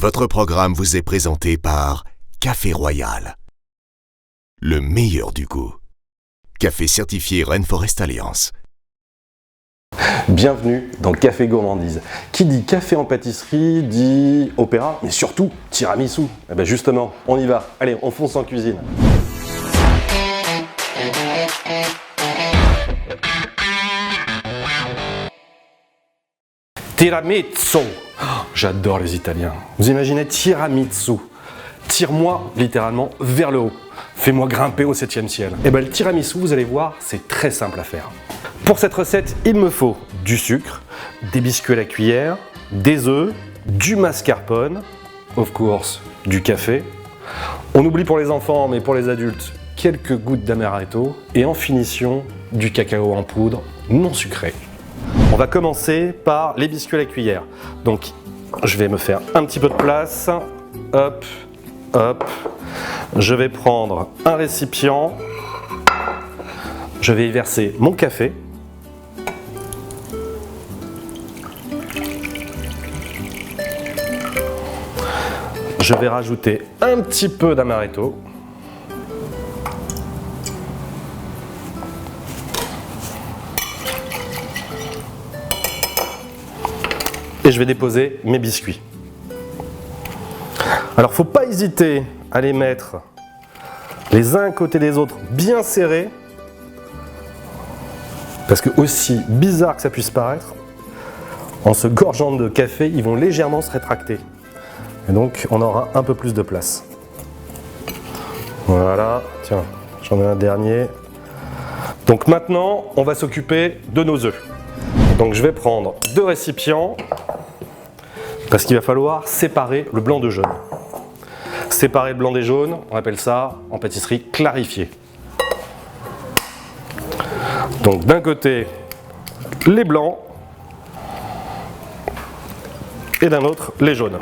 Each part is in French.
Votre programme vous est présenté par Café Royal. Le meilleur du goût. Café certifié Rainforest Alliance. Bienvenue dans Café Gourmandise. Qui dit café en pâtisserie dit opéra, mais surtout tiramisu. Et bien justement, on y va. Allez, on fonce en cuisine. Tiramisu. Oh, j'adore les Italiens. Vous imaginez tiramisu. Tire-moi littéralement vers le haut. Fais-moi grimper au 7e ciel. Et bien le tiramisu, vous allez voir, c'est très simple à faire. Pour cette recette, il me faut du sucre, des biscuits à la cuillère, des œufs, du mascarpone, of course, du café. On oublie pour les enfants, mais pour les adultes, quelques gouttes d'amaretto et en finition, du cacao en poudre non sucré. On va commencer par les biscuits à la cuillère. Donc, je vais me faire un petit peu de place. Hop, hop. Je vais prendre un récipient. Je vais y verser mon café. Je vais rajouter un petit peu d'amaretto. Et je vais déposer mes biscuits. Alors, faut pas hésiter à les mettre les uns à côté des autres bien serrés. Parce que aussi bizarre que ça puisse paraître, en se gorgeant de café, ils vont légèrement se rétracter. Et donc, on aura un peu plus de place. Voilà, tiens, j'en ai un dernier. Donc maintenant, on va s'occuper de nos œufs. Donc je vais prendre 2 récipients, parce qu'il va falloir séparer le blanc de jaune. Séparer le blanc des jaunes, on appelle ça, en pâtisserie, clarifier. Donc d'un côté, les blancs, et d'un autre, les jaunes.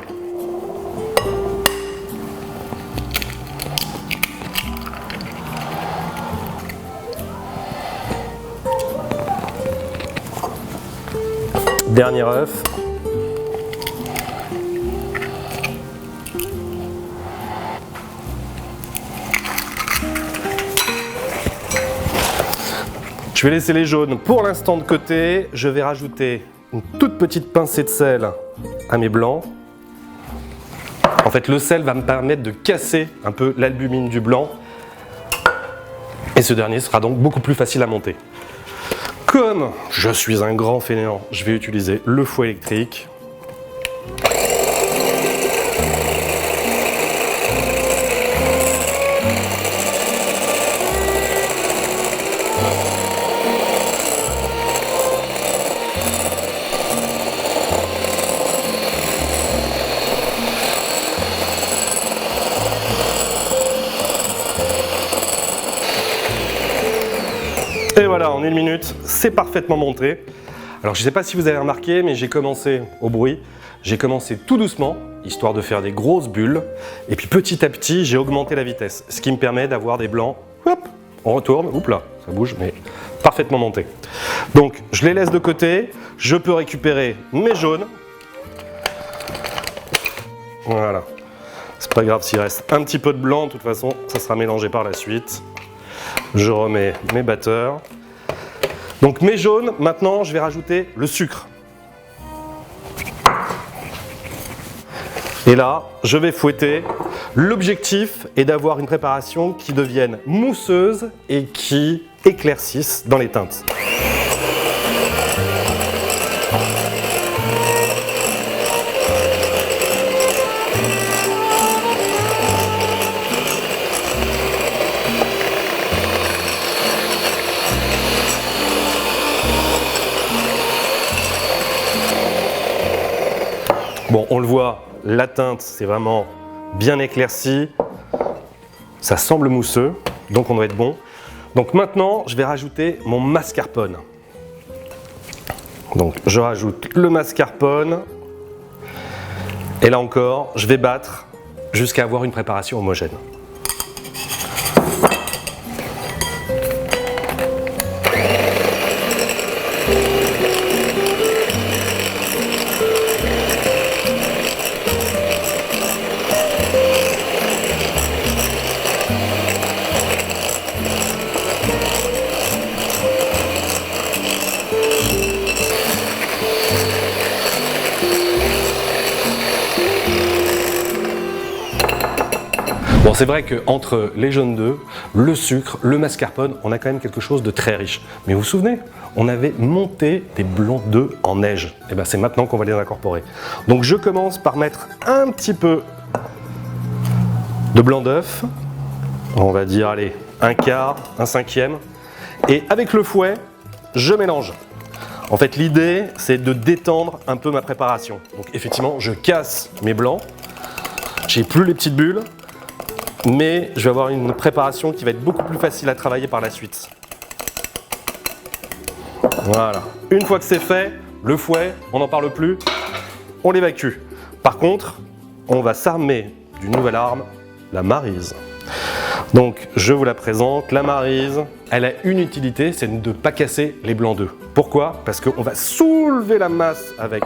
Dernier œuf. Je vais laisser les jaunes pour l'instant de côté. Je vais rajouter une toute petite pincée de sel à mes blancs. En fait, le sel va me permettre de casser un peu l'albumine du blanc. Et ce dernier sera donc beaucoup plus facile à monter. Comme je suis un grand fainéant, je vais utiliser le fouet électrique. Et voilà, en 1 minute, c'est parfaitement monté. Alors je ne sais pas si vous avez remarqué, mais j'ai commencé au bruit. J'ai commencé tout doucement, histoire de faire des grosses bulles. Et puis petit à petit, j'ai augmenté la vitesse, ce qui me permet d'avoir des blancs. Hop, on retourne, oups là, ça bouge, mais parfaitement monté. Donc je les laisse de côté. Je peux récupérer mes jaunes. Voilà. C'est pas grave s'il reste un petit peu de blanc, de toute façon, ça sera mélangé par la suite. Je remets mes batteurs. Donc mes jaunes, maintenant je vais rajouter le sucre. Et là, je vais fouetter. L'objectif est d'avoir une préparation qui devienne mousseuse et qui éclaircisse dans les teintes. Bon, on le voit, la teinte, c'est vraiment bien éclairci. Ça semble mousseux, donc on doit être bon. Donc maintenant, je vais rajouter mon mascarpone. Donc je rajoute le mascarpone. Et là encore, je vais battre jusqu'à avoir une préparation homogène. Bon, c'est vrai qu'entre les jaunes d'œufs, le sucre, le mascarpone, on a quand même quelque chose de très riche. Mais vous vous souvenez, on avait monté des blancs d'œufs en neige. Et bien c'est maintenant qu'on va les incorporer. Donc je commence par mettre un petit peu de blanc d'œuf. On va dire, allez, un quart, un cinquième. Et avec le fouet, je mélange. En fait, l'idée, c'est de détendre un peu ma préparation. Donc effectivement, je casse mes blancs. J'ai plus les petites bulles. Mais je vais avoir une préparation qui va être beaucoup plus facile à travailler par la suite. Voilà. Une fois que c'est fait, le fouet, on n'en parle plus, on l'évacue. Par contre, on va s'armer d'une nouvelle arme, la maryse. Donc, je vous la présente. La maryse, elle a une utilité, c'est de ne pas casser les blancs d'œufs. Pourquoi? Parce qu'on va soulever la masse avec.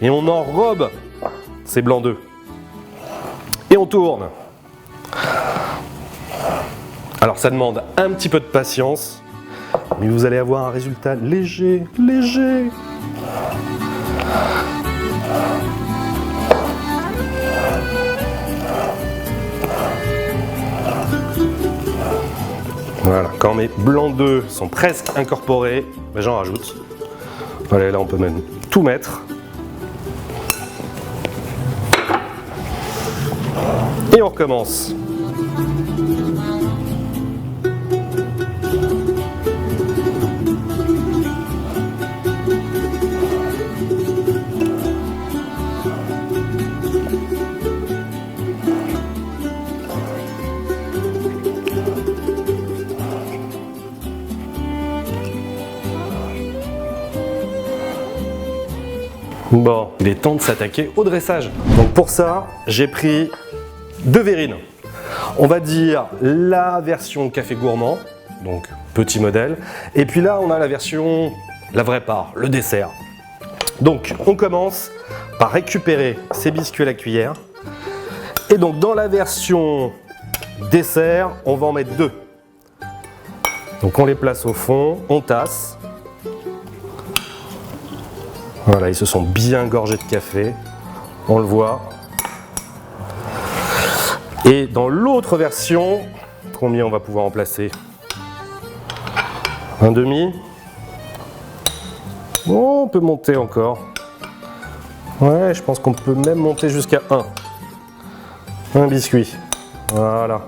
Et on enrobe ces blancs d'œufs. Et on tourne. Alors ça demande un petit peu de patience, mais vous allez avoir un résultat léger. Voilà, quand mes blancs d'œufs sont presque incorporés, ben j'en rajoute. Voilà, là on peut même tout mettre. Et on recommence. Bon, il est temps de s'attaquer au dressage. Donc pour ça, j'ai pris 2 verrines. On va dire la version café gourmand, donc petit modèle. Et puis là, on a la version, la vraie part, le dessert. Donc on commence par récupérer ces biscuits à la cuillère. Et donc dans la version dessert, on va en mettre 2. Donc on les place au fond, on tasse. Voilà, ils se sont bien gorgés de café, on le voit. Et dans l'autre version, combien on va pouvoir en placer? Un demi. Oh, on peut monter encore. Ouais, je pense qu'on peut même monter jusqu'à 1. Un biscuit. Voilà.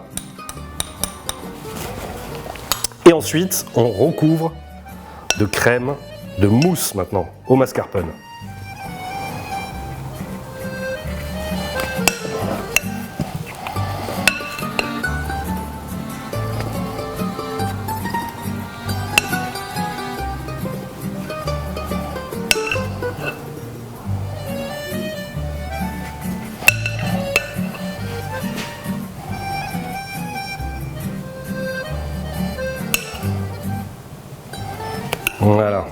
Et ensuite, on recouvre de crème, de mousse maintenant, au mascarpone. Voilà.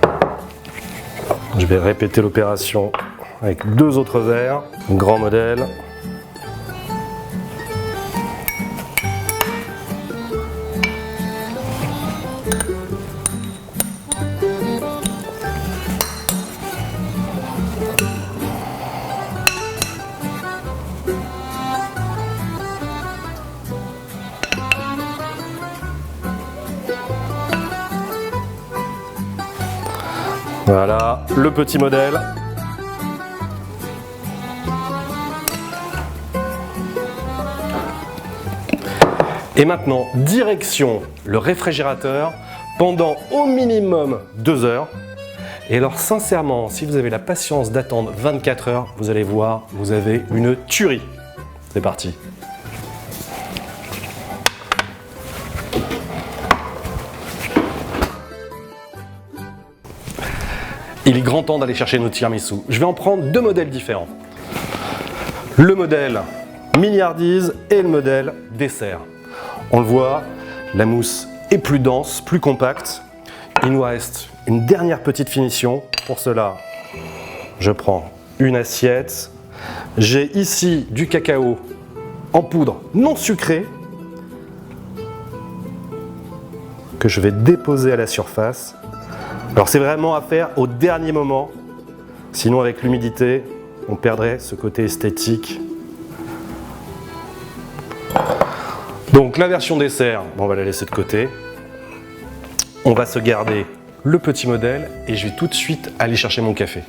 Je vais répéter l'opération avec 2 autres verres, grand modèle. Voilà, le petit modèle. Et maintenant, direction le réfrigérateur pendant au minimum 2 heures. Et alors sincèrement, si vous avez la patience d'attendre 24 heures, vous allez voir, vous avez une tuerie. C'est parti. Il est grand temps d'aller chercher nos tiramisu. Je vais en prendre 2 modèles différents. Le modèle milliardise et le modèle dessert. On le voit, la mousse est plus dense, plus compacte. Il nous reste une dernière petite finition. Pour cela, je prends une assiette. J'ai ici du cacao en poudre non sucrée que je vais déposer à la surface. Alors c'est vraiment à faire au dernier moment, sinon avec l'humidité, on perdrait ce côté esthétique. Donc la version dessert, on va la laisser de côté. On va se garder le petit modèle et je vais tout de suite aller chercher mon café.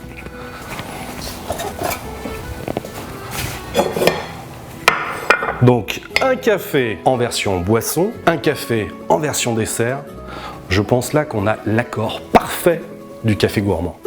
Donc un café en version boisson, un café en version dessert. Je pense là qu'on a l'accord parfait du café gourmand.